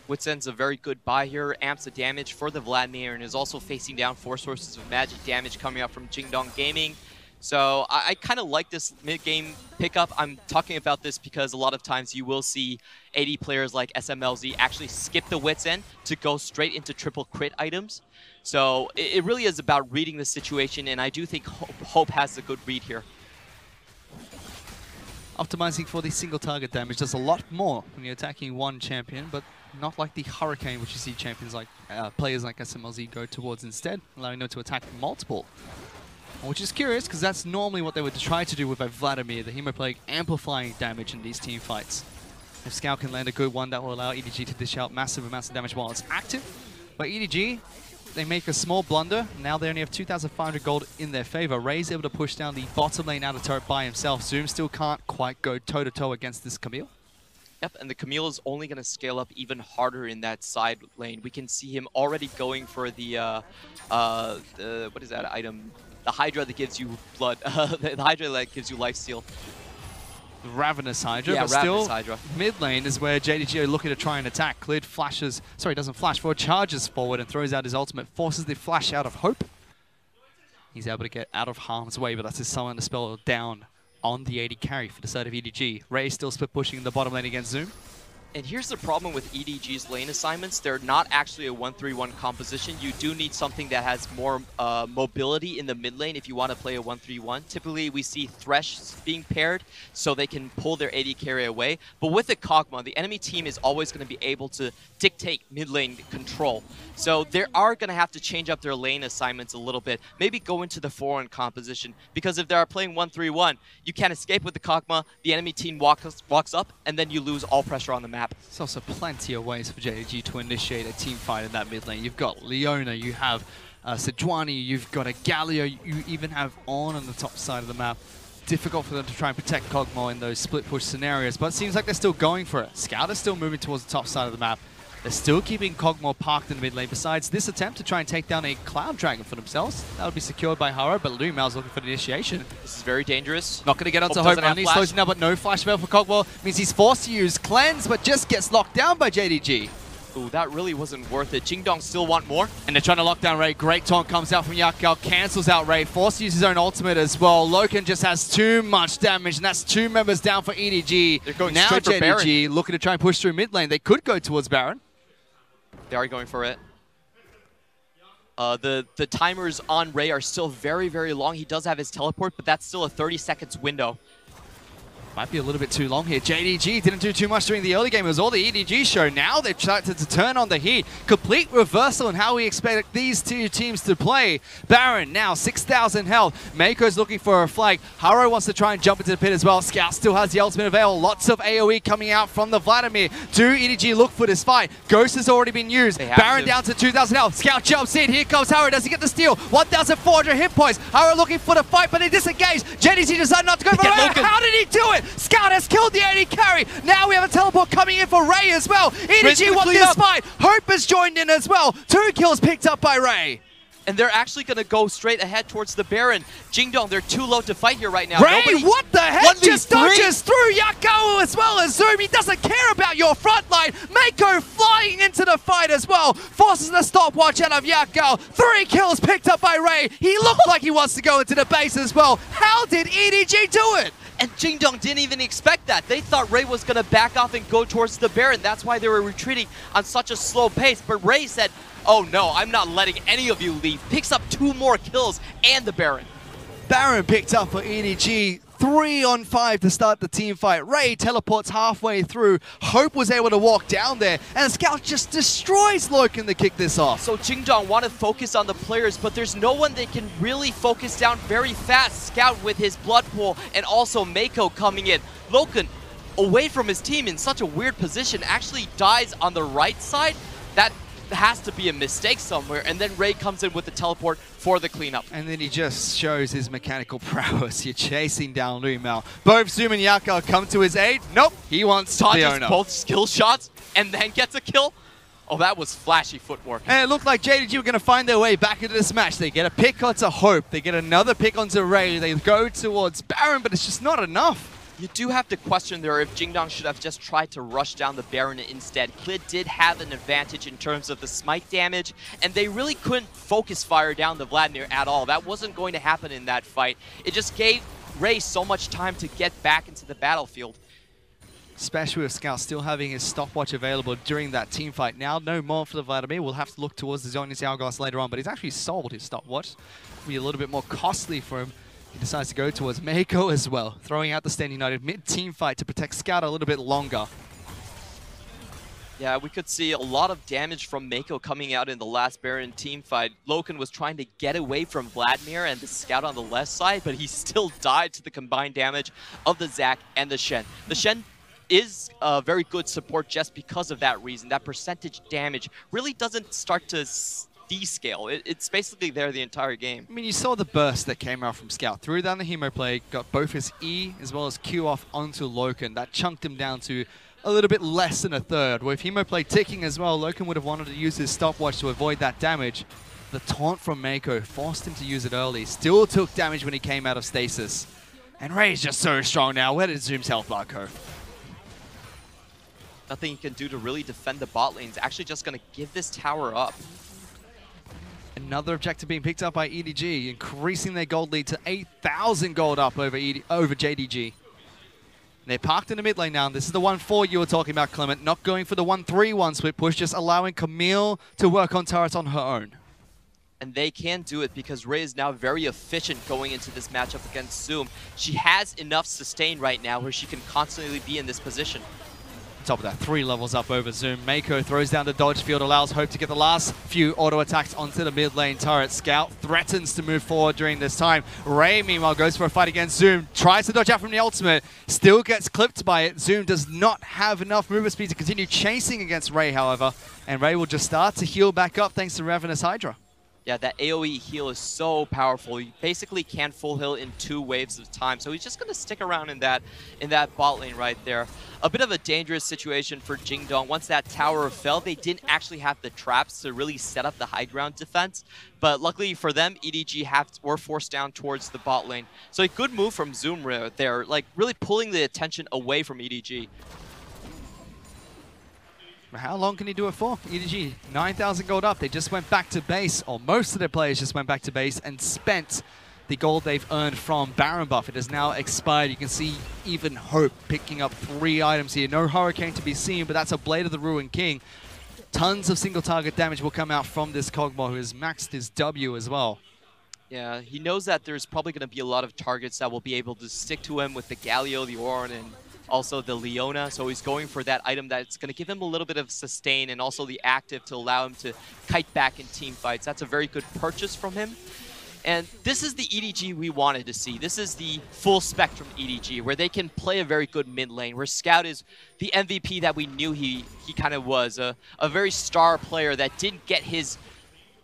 Wit's End's a very good buy here, amps the damage for the Vladimir, and is also facing down 4 sources of magic damage coming up from Jingdong Gaming. So I kind of like this mid-game pickup. I'm talking about this because a lot of times you will see AD players like SMLZ actually skip the Wits End to go straight into triple crit items. So it really is about reading the situation, and I do think Hope has a good read here. Optimizing for the single target damage does a lot more when you're attacking one champion, but not like the Hurricane, which you see champions like players like SMLZ go towards instead, allowing them to attack multiple. Which is curious, because that's normally what they would try to do with a Vladimir, the Hemo Plague, amplifying damage in these team fights. If Scout can land a good one, that will allow EDG to dish out massive amounts of damage while it's active. But EDG, they make a small blunder. Now they only have 2,500 gold in their favor. Ray's able to push down the bottom lane out of turret by himself. Zoom still can't quite go toe-to-toe against this Camille. Yep, and the Camille is only going to scale up even harder in that side lane. We can see him already going for the what is that item? The Hydra that gives you blood. The Hydra that gives you lifesteal. The Ravenous Hydra, yeah, but Ravenous still Hydra. Mid lane is where JDG are looking to try and attack. Clid flashes, sorry, doesn't flash, Forward charges forward and throws out his ultimate, forces the flash out of Hope. He's able to get out of harm's way, but that's his summon to spell down on the AD carry for the side of EDG. Ray still split pushing in the bottom lane against Zoom. And here's the problem with EDG's lane assignments. They're not actually a 1-3-1 composition. You do need something that has more mobility in the mid lane if you want to play a 1-3-1. Typically, we see Thresh being paired so they can pull their AD carry away. But with the Kog'Maw, the enemy team is always going to be able to dictate mid lane control. So they are going to have to change up their lane assignments a little bit. Maybe go into the 4-1 composition. Because if they are playing 1-3-1, you can't escape with the Kog'Maw. The enemy team walks up, and then you lose all pressure on the map. There's also plenty of ways for JDG to initiate a team fight in that mid lane. You've got Leona, you have Sejuani, you've got a Galio, you even have Ornn on the top side of the map. Difficult for them to try and protect Kog'Maw in those split push scenarios, but it seems like they're still going for it. Scout is still moving towards the top side of the map. They're still keeping Kog'Maw parked in the mid lane. Besides this attempt to try and take down a Cloud Dragon for themselves, that would be secured by Haro, but LvMao's looking for the initiation. This is very dangerous. Not going to get onto Hope. Only slows him down, but no flash spell for Kog'Maw. Means he's forced to use Cleanse, but just gets locked down by JDG. Ooh, that really wasn't worth it. Jingdong still want more. And they're trying to lock down Ray. Great taunt comes out from Yagao, cancels out Ray, forced to use his own ultimate as well. Loken just has too much damage, and that's 2 members down for EDG. They're going now straight for JDG Baron. looking to try and push through mid lane. They could go towards Baron. They are going for it. The timers on Ray are still very, very long. He does have his teleport, but that's still a 30 seconds window. Might be a little bit too long here. JDG didn't do too much during the early game. It was all the EDG show. Now they've tried to turn on the heat. Complete reversal in how we expect these two teams to play. Baron now 6,000 health. Meiko's looking for a flag. Haro wants to try and jump into the pit as well. Scout still has the ultimate avail. Lots of AoE coming out from the Vladimir. Do EDG look for this fight? Ghost has already been used. Baron down to 2,000 health. Scout jumps in. Here comes Haro. Does he get the steal? 1,400 hit points. Haro looking for the fight, but they disengage. JDG decided not to go for it. How did he do it? Scout has killed the AD carry. Now we have a teleport coming in for Ray as well. EDG won this fight. Hope has joined in as well. 2 kills picked up by Ray. And they're actually going to go straight ahead towards the Baron. Jingdong, they're too low to fight here right now. Ray, what the heck? Just dodges through Yagao as well as Zoom. He doesn't care about your front line. Meiko flying into the fight as well. Forces the stopwatch out of Yagao. 3 kills picked up by Ray. He looked like he wants to go into the base as well. How did EDG do it? And Jingdong didn't even expect that. They thought Ray was going to back off and go towards the Baron. That's why they were retreating on such a slow pace. But Ray said, oh no, I'm not letting any of you leave. Picks up 2 more kills and the Baron. Baron picked up for EDG. 3 on 5 to start the team fight. Ray teleports halfway through. Hope was able to walk down there, and Scout just destroys Loken to kick this off. So Jingdong want to focus on the players, but there's no one they can really focus down very fast. Scout with his blood pool, and also Meiko coming in. Loken, away from his team in such a weird position, actually dies on the right side. That has to be a mistake somewhere, and then Ray comes in with the teleport for the cleanup. And then he just shows his mechanical prowess. You're chasing down LvMao. Both Zoom and Yagao come to his aid. Nope, he wants Leona. Both skill shots and then gets a kill. Oh, that was flashy footwork. And it looked like JDG were going to find their way back into this match. They get a pick onto Hope. They get another pick onto Ray. They go towards Baron, but it's just not enough. You do have to question there if Jingdong should have just tried to rush down the Baron instead. Clid did have an advantage in terms of the smite damage, and they really couldn't focus fire down the Vladimir at all. That wasn't going to happen in that fight. It just gave Ray so much time to get back into the battlefield. Especially with Scout still having his stopwatch available during that team fight. Now, no more for the Vladimir. We'll have to look towards the Zhonya's Yagao later on, but he's actually sold his stopwatch. It'll be a little bit more costly for him. He decides to go towards Meiko as well, throwing out the Stand United mid-team fight to protect Scout a little bit longer. Yeah, we could see a lot of damage from Meiko coming out in the last Baron team fight. Loken was trying to get away from Vladimir and the Scout on the left side, but he still died to the combined damage of the Zac and the Shen. The Shen is a very good support just because of that reason. That percentage damage really doesn't start to descale. It's basically there the entire game. I mean, you saw the burst that came out from Scout. Threw down the Hemo play, got both his E as well as Q off onto Loken. That chunked him down to a little bit less than a third. With Hemo play ticking as well, Loken would have wanted to use his stopwatch to avoid that damage. The taunt from Meiko forced him to use it early. Still took damage when he came out of stasis. And Ray's just so strong now. Where did Zoom's health bar go? Nothing he can do to really defend the bot lane. He's actually just going to give this tower up. Another objective being picked up by EDG, increasing their gold lead to 8,000 gold up over JDG. They're parked in the mid lane now. This is the 1-4 you were talking about, Clement. Not going for the 1-3-1 split push, just allowing Camille to work on turrets on her own. And they can do it because Ray is now very efficient going into this matchup against Zoom. She has enough sustain right now where she can constantly be in this position. Top of that, 3 levels up over Zoom. Meiko throws down the dodge field, allows Hope to get the last few auto attacks onto the mid lane turret. Scout threatens to move forward during this time. Ray, meanwhile, goes for a fight against Zoom. Tries to dodge out from the ultimate, still gets clipped by it. Zoom does not have enough movement speed to continue chasing against Ray, however. And Ray will just start to heal back up thanks to Ravenous Hydra. Yeah, that AoE heal is so powerful. You basically can full heal in 2 waves of time. So he's just going to stick around in that bot lane right there. A bit of a dangerous situation for Jingdong. Once that tower fell, they didn't actually have the traps to really set up the high ground defense. But luckily for them, EDG were forced down towards the bot lane. So a good move from Zoom there, like really pulling the attention away from EDG. How long can he do it for? EDG, 9,000 gold up. They just went back to base, or most of their players just went back to base and spent the gold they've earned from Baron buff. It has now expired. You can see even Hope picking up 3 items here. No Hurricane to be seen, but that's a Blade of the Ruined King. Tons of single target damage will come out from this Kog'Maw, who has maxed his W as well. Yeah, he knows that there's probably going to be a lot of targets that will be able to stick to him with the Galio, the Ornn, and also the Leona, so he's going for that item that's going to give him a little bit of sustain and also the active to allow him to kite back in team fights. That's a very good purchase from him. And this is the EDG we wanted to see. This is the full spectrum EDG, where they can play a very good mid lane, where Scout is the MVP that we knew he kind of was, a very star player that didn't get his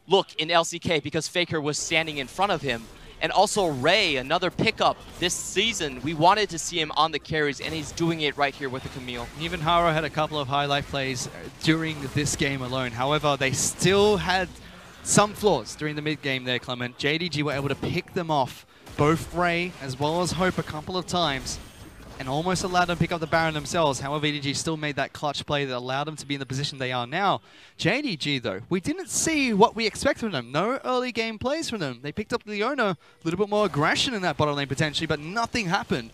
look in LCK because FLICKR was standing in front of him. And also Ray, another pickup this season. We wanted to see him on the carries, and he's doing it right here with the Camille. Even Haro had a couple of highlight plays during this game alone. However, they still had some flaws during the mid-game there, Clement. JDG were able to pick them off, both Ray as well as Hope, a couple of times, and almost allowed them to pick up the Baron themselves. However, EDG still made that clutch play that allowed them to be in the position they are now. JDG, though, we didn't see what we expected from them. No early game plays from them. They picked up Leona, a little bit more aggression in that bottom lane potentially, but nothing happened.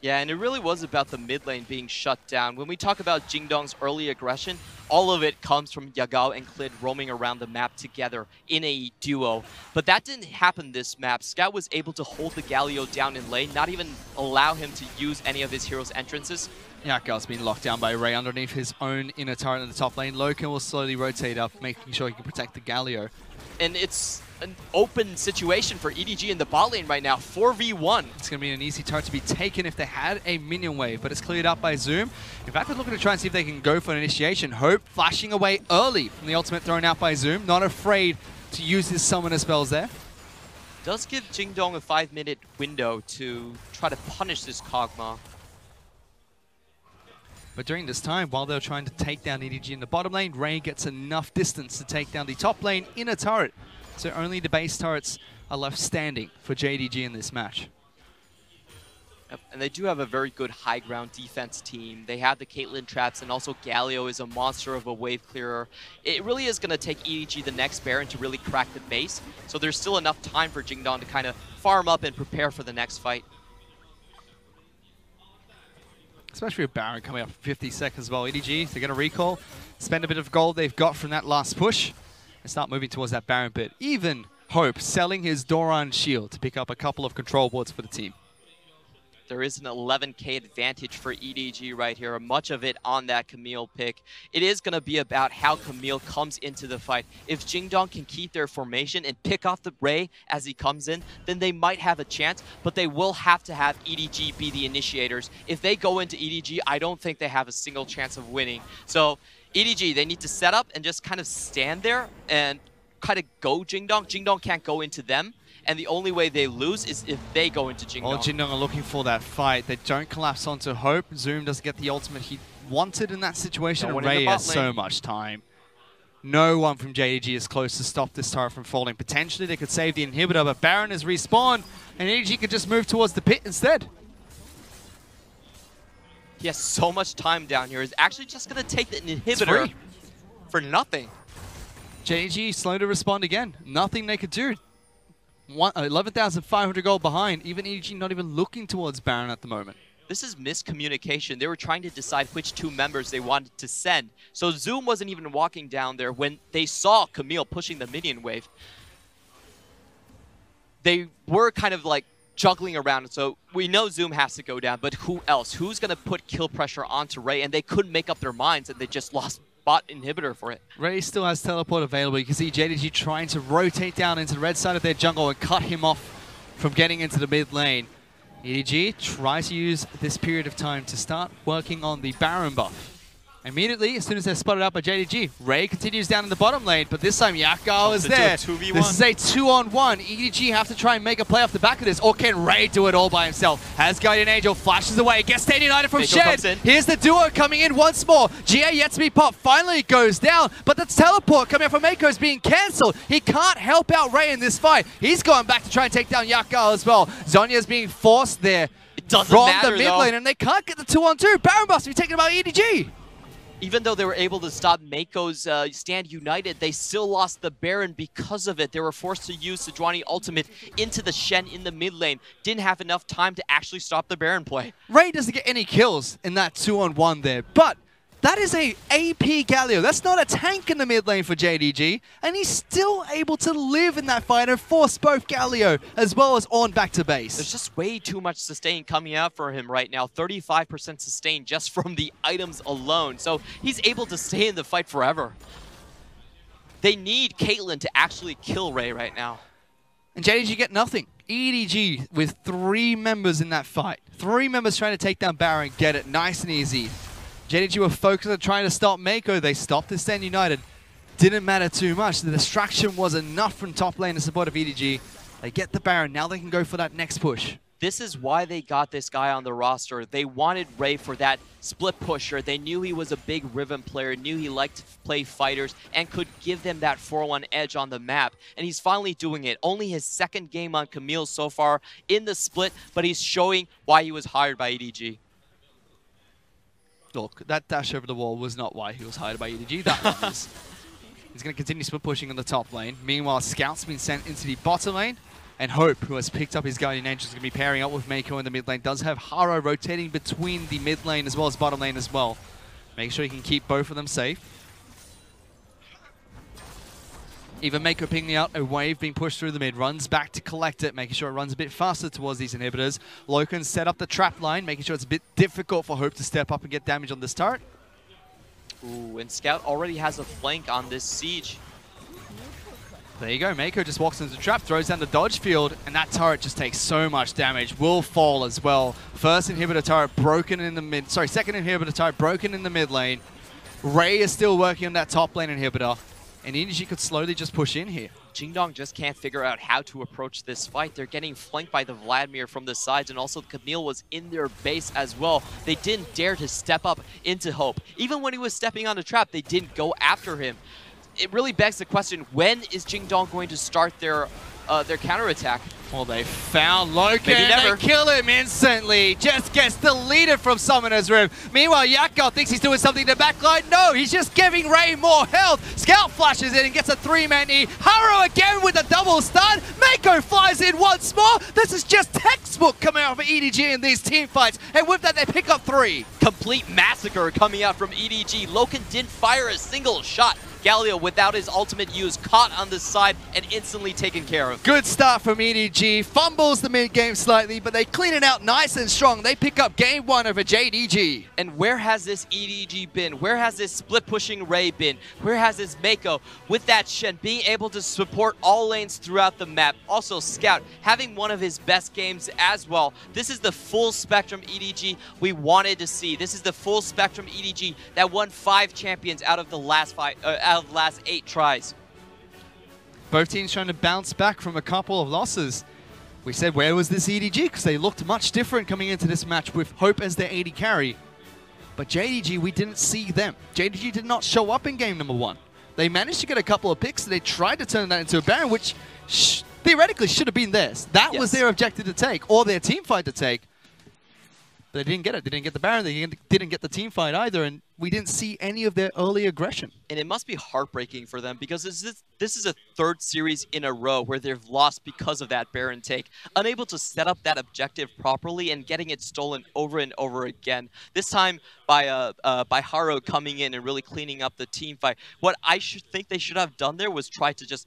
Yeah, and it really was about the mid lane being shut down. When we talk about Jingdong's early aggression, all of it comes from Yagao and Clid roaming around the map together in a duo. But that didn't happen this map. Scout was able to hold the Galio down in lane, not even allow him to use any of his hero's entrances. Yagao's been locked down by Ray underneath his own inner turret in the top lane. Loken will slowly rotate up, making sure he can protect the Galio. And it's an open situation for EDG in the bot lane right now, 4v1. It's going to be an easy turret to be taken if they had a minion wave, but it's cleared up by Zoom. In fact, they're looking to try and see if they can go for an initiation. Hope flashing away early from the ultimate thrown out by Zoom, not afraid to use his summoner spells there. Does give Jingdong a 5-minute window to try to punish this Kog'Maw. But during this time, while they're trying to take down EDG in the bottom lane, Ray gets enough distance to take down the top lane inner turret. So only the base turrets are left standing for JDG in this match. Yep. And they do have a very good high ground defense team. They have the Caitlyn traps, and also Galio is a monster of a wave clearer. It really is going to take EDG the next Baron to really crack the base. So there's still enough time for Jingdong to kind of farm up and prepare for the next fight. Especially with Baron coming up 50 seconds as well. EDG, they're going to recall, spend a bit of gold they've got from that last push, and start moving towards that Baron bit. Even Hope selling his Doran shield to pick up a couple of control boards for the team. There is an 11k advantage for EDG right here, much of it on that Camille pick. It is going to be about how Camille comes into the fight. If Jingdong can keep their formation and pick off the Ray as he comes in, then they might have a chance, but they will have to have EDG be the initiators. If they go into EDG, I don't think they have a single chance of winning. So EDG, they need to set up and just kind of stand there and kind of go Jingdong. Jingdong can't go into them. And the only way they lose is if they go into Jingdong. Well, Jingdong are looking for that fight. They don't collapse onto Hope. Zoom doesn't get the ultimate he wanted in that situation. And Ray has so much time. No one from JDG is close to stop this turret from falling. Potentially they could save the inhibitor, but Baron has respawned, and EDG could just move towards the pit instead. He has so much time down here. He's actually just going to take the inhibitor for nothing. JDG slow to respond again. Nothing they could do. 11,500 gold behind. Even EDG not even looking towards Baron at the moment. This is miscommunication. They were trying to decide which two members they wanted to send. So Zoom wasn't even walking down there when they saw Camille pushing the minion wave. They were kind of like juggling around. So we know Zoom has to go down, but who else? Who's going to put kill pressure onto Ray? And they couldn't make up their minds, and they just lost bot inhibitor for it. Ray still has teleport available. You can see JDG trying to rotate down into the red side of their jungle and cut him off from getting into the mid lane. EDG tries to use this period of time to start working on the Baron buff. Immediately, as soon as they're spotted out by JDG, Ray continues down in the bottom lane, but this time Yagao is there. This is a 2-on-1. EDG have to try and make a play off the back of this, or can Ray do it all by himself? Has Guardian Angel, flashes away, gets stayed united from Shen. Here's the duo coming in once more. GA yet to be popped, finally goes down, but the teleport coming out from Meiko is being cancelled. He can't help out Ray in this fight. He's going back to try and take down Yagao as well. Zhonya's being forced there from the mid lane, and they can't get the 2-on-2. Baron must be taken by EDG. Even though they were able to stop Meiko's stand united, they still lost the Baron because of it. They were forced to use Sejuani ultimate into the Shen in the mid lane. Didn't have enough time to actually stop the Baron play. Ray doesn't get any kills in that 2-on-1 there, but that is a AP Galio. That's not a tank in the mid lane for JDG, and he's still able to live in that fight and force both Galio as well as Ornn back to base. There's just way too much sustain coming out for him right now. 35% sustain just from the items alone. So he's able to stay in the fight forever. They need Caitlyn to actually kill Ray right now. And JDG get nothing. EDG with 3 members in that fight. 3 members trying to take down Baron, get it nice and easy. JDG were focused on trying to stop Meiko. They stopped the stand united. Didn't matter too much. The distraction was enough from top lane in support of EDG. They get the Baron. Now they can go for that next push. This is why they got this guy on the roster. They wanted Ray for that split pusher. They knew he was a big Riven player, knew he liked to play fighters, and could give them that 4-1 edge on the map. And he's finally doing it. Only his 2nd game on Camille so far in the split, but he's showing why he was hired by EDG. Look, that dash over the wall was not why he was hired by EDG. That was. He's going to continue split pushing in the top lane. Meanwhile, Scout's been sent into the bottom lane. And Hope, who has picked up his Guardian Angel, is going to be pairing up with Meiko in the mid lane. Does have Haro rotating between the mid lane as well as bottom lane as well. Make sure he can keep both of them safe. Even Meiko pinging out a wave being pushed through the mid, runs back to collect it, making sure it runs a bit faster towards these inhibitors. Loken set up the trap line, making sure it's a bit difficult for Hope to step up and get damage on this turret. Ooh, and Scout already has a flank on this siege. There you go, Meiko just walks into the trap, throws down the dodge field, and that turret just takes so much damage. Will fall as well. First inhibitor turret broken in the mid, sorry, second inhibitor turret broken in the mid lane. Ray is still working on that top lane inhibitor. And EDG could slowly just push in here. Jingdong just can't figure out how to approach this fight. They're getting flanked by the Vladimir from the sides, and also Camille was in their base as well. They didn't dare to step up into Hope. Even when he was stepping on the trap, they didn't go after him. It really begs the question, when is Jingdong going to start their their counterattack. Well, they found Loken. Maybe never. They kill him instantly. Just gets deleted from Summoner's Room. Meanwhile, Yagao thinks he's doing something to backline. No, he's just giving Ray more health. Scout flashes in and gets a 3-man E. Haro again with a double stun. Meiko flies in once more. This is just textbook coming out of EDG in these team fights. And with that, they pick up 3. Complete massacre coming out from EDG. Loken didn't fire a single shot. Galio, without his ultimate use, caught on the side and instantly taken care of. Good start from EDG. Fumbles the mid-game slightly, but they clean it out nice and strong. They pick up game 1 over JDG. And where has this EDG been? Where has this split-pushing Ray been? Where has this Meiko with that Shen being able to support all lanes throughout the map? Also, Scout having one of his best games as well. This is the full spectrum EDG we wanted to see. This is the full spectrum EDG that won 5 champions out of the last 8 tries. Both teams trying to bounce back from a couple of losses. We said, where was this EDG? Because they looked much different coming into this match with Hope as their AD carry. But JDG, we didn't see them. JDG did not show up in game number 1. They managed to get a couple of picks, and they tried to turn that into a Baron, which theoretically should have been theirs. That was their objective to take, or their team fight to take. But they didn't get it. They didn't get the Baron. They didn't get the team fight either, and we didn't see any of their early aggression. And it must be heartbreaking for them because this is a 3rd series in a row where they've lost because of that Baron take. Unable to set up that objective properly and getting it stolen over and over again. This time by Haro coming in and really cleaning up the team fight. What I think they should have done there was try to just,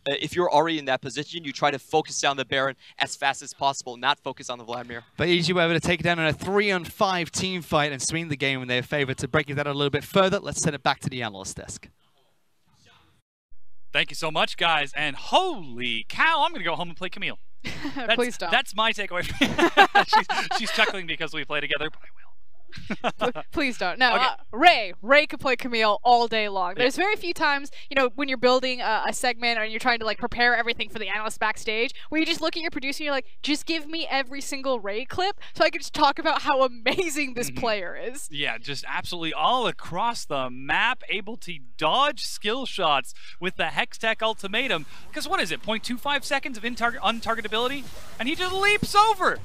if you're already in that position, you try to focus down the Baron as fast as possible, not focus on the Vladimir. But EDG were able to take it down in a 3-on-5 team fight and swing the game in their favor. To break it down a little bit further, let's send it back to the analyst desk. Thank you so much, guys. And holy cow, I'm going to go home and play Camille. Please don't. That's my takeaway. she's chuckling because we play together, but I will. Please don't. No, Okay. Ray could play Camille all day long. There's very few times, you know, when you're building a segment or you're trying to like prepare everything for the analyst backstage, where you just look at your producer and you're like, just give me every single Ray clip so I can just talk about how amazing this player is. Yeah, just absolutely all across the map, able to dodge skill shots with the Hextech ultimatum. Because what is it, 0.25 seconds of untargetability? And he just leaps over.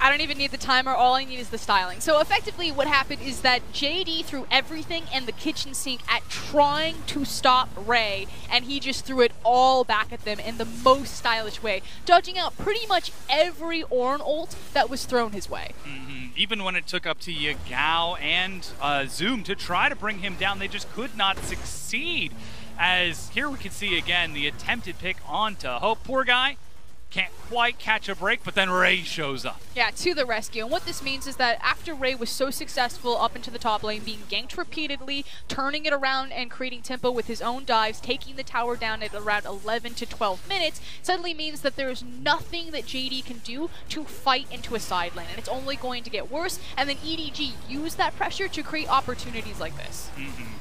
I don't even need the timer, all I need is the styling. So effectively what happened is that JD threw everything in the kitchen sink at trying to stop Ray, and he just threw it all back at them in the most stylish way, dodging out pretty much every Ornn ult that was thrown his way. Even when it took up to Yagao and Zoom to try to bring him down, they just could not succeed. As here we can see again the attempted pick onto Hope. Poor guy. Can't quite catch a break, but then Ray shows up. Yeah, to the rescue. And what this means is that after Ray was so successful up into the top lane, being ganked repeatedly, turning it around and creating tempo with his own dives, taking the tower down at around 11 to 12 minutes, suddenly means that there is nothing that JD can do to fight into a side lane. And it's only going to get worse. And then EDG used that pressure to create opportunities like this.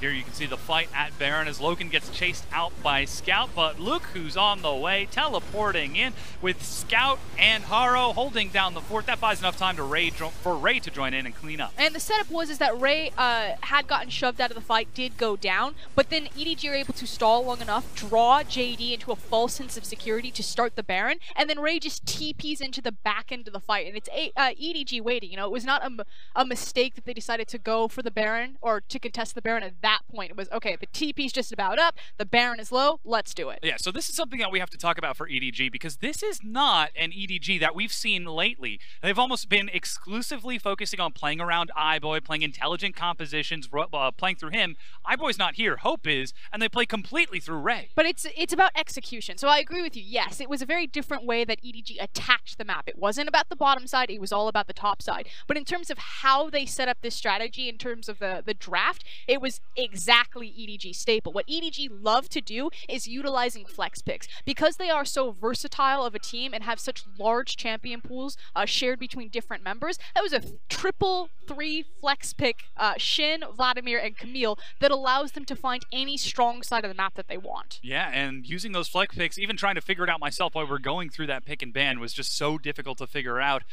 Here you can see the fight at Baron as Loken gets chased out by Scout, but look who's on the way, teleporting in with Scout and Haro holding down the fort. That buys enough time to for Ray to join in and clean up. And the setup was that Ray had gotten shoved out of the fight, did go down, but then EDG are able to stall long enough, draw JD into a false sense of security to start the Baron, and then Ray just TPs into the back end of the fight. And it's EDG waiting. You know, it was not a mistake that they decided to go for the Baron or to contest the Baron at that point. It was, okay, the TP's just about up, the Baron is low, let's do it. Yeah, so this is something that we have to talk about for EDG, because this is not an EDG that we've seen lately. They've almost been exclusively focusing on playing around iBoy, playing intelligent compositions, playing through him. iBoy's not here, Hope is, and they play completely through Ray. But it's about execution. So I agree with you. Yes, it was a very different way that EDG attacked the map. It wasn't about the bottom side, it was all about the top side. But in terms of how they set up this strategy, in terms of the draft, it was exactly EDG staple. What EDG love to do is utilizing flex picks. Because they are so versatile of a team and have such large champion pools shared between different members. That was a triple 3 flex pick, Shen, Vladimir, and Camille, that allows them to find any strong side of the map that they want. Yeah, and using those flex picks, even trying to figure it out myself while we're going through that pick and ban was just so difficult to figure out.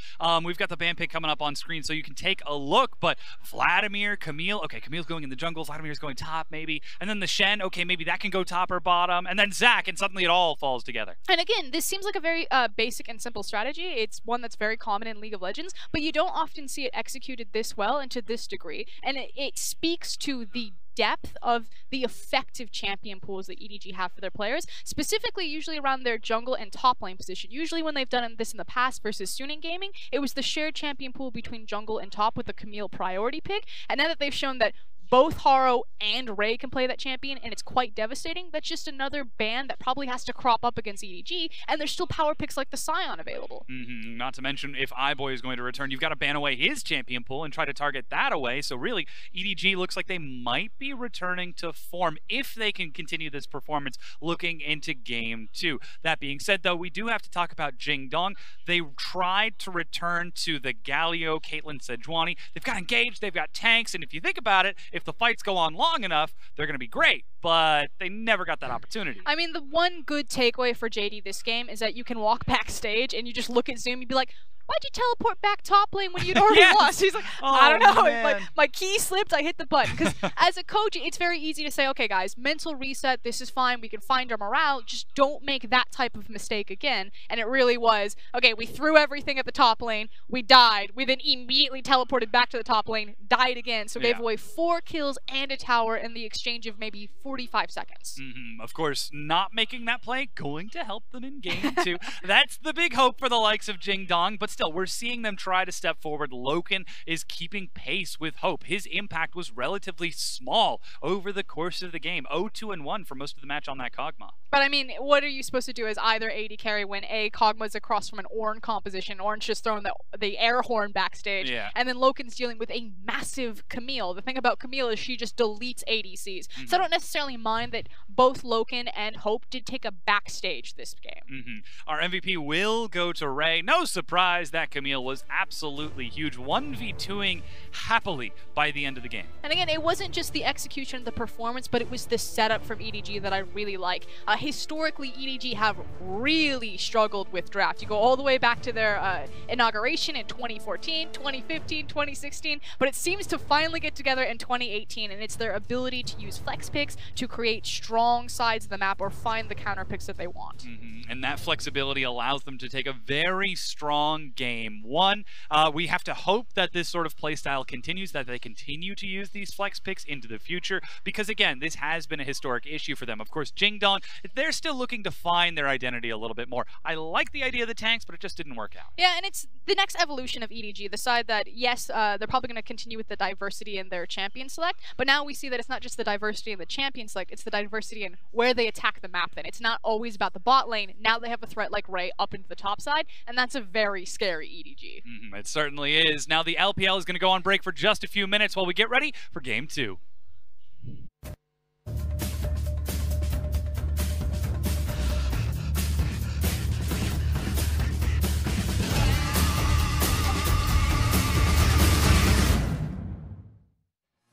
We've got the ban pick coming up on screen, so you can take a look, but Vladimir, Camille, okay, Camille's going in the jungle, Vladimir's going top maybe, and then the Shen, okay, maybe that can go top or bottom, and then Zach, and suddenly it all falls together. And again, this seems like a very basic and simple strategy. It's one that's very common in League of Legends, but you don't often see it executed this well and to this degree, and it speaks to the depth of the effective champion pools that EDG have for their players, specifically usually around their jungle and top lane position. Usually when they've done this in the past versus Suning Gaming, it was the shared champion pool between jungle and top with the Camille priority pick, and now that they've shown that both Haro and Ray can play that champion, and it's quite devastating, that's just another ban that probably has to crop up against EDG, and there's still power picks like the Scion available. Not to mention, if iBoy is going to return, you've got to ban away his champion pool and try to target that away, so really, EDG looks like they might be returning to form if they can continue this performance looking into Game 2. That being said, though, we do have to talk about Jingdong. They tried to return to the Galio, Caitlyn, Sejuani. They've got engaged, they've got tanks, and if you think about it, if the fights go on long enough, they're going to be great, but they never got that opportunity. I mean, the one good takeaway for JD this game is that you can walk backstage and you just look at Zoom, you'd be like, why'd you teleport back top lane when you'd already lost? He's like, I don't know. My key slipped, I hit the button. Because as a coach, it's very easy to say, okay, guys, mental reset, this is fine. We can find our morale. Just don't make that type of mistake again. And it really was, okay, we threw everything at the top lane. We died. We then immediately teleported back to the top lane, died again. So gave away 4 kills and a tower in the exchange of maybe 45 seconds. Of course, not making that play going to help them in Game 2. That's the big hope for the likes of Jingdong, but still, we're seeing them try to step forward. Loken is keeping pace with Hope. His impact was relatively small over the course of the game. 0-2-1 for most of the match on that Kog'Maw. But I mean, what are you supposed to do as either AD carry when Kog'Maw's across from an Ornn composition, Ornn's just throwing the air horn backstage, and then Loken's dealing with a massive Camille. The thing about Camille is she just deletes ADCs. So I don't necessarily mind that both Loken and Hope did take a backstage this game. Our MVP will go to Ray. No surprise that Camille was absolutely huge. 1v2ing happily by the end of the game. And again, it wasn't just the execution of the performance, but it was the setup from EDG that I really like. Historically, EDG have really struggled with draft. You go all the way back to their inauguration in 2014, 2015, 2016, but it seems to finally get together in 2018, and it's their ability to use flex picks to create strong sides of the map or find the counter picks that they want. And that flexibility allows them to take a very strong Game 1. We have to hope that this sort of playstyle continues, that they continue to use these flex picks into the future, because again, this has been a historic issue for them. Of course, Jingdong, they're still looking to find their identity a little bit more. I like the idea of the tanks, but it just didn't work out. Yeah, and it's the next evolution of EDG, the side that, yes, they're probably going to continue with the diversity in their champion select, but now we see that it's not just the diversity in the champion select, it's the diversity in where they attack the map then. It's not always about the bot lane. Now they have a threat like Ray up into the top side, and that's a very scary EDG. It certainly is. Now the LPL is going to go on break for just a few minutes while we get ready for Game 2.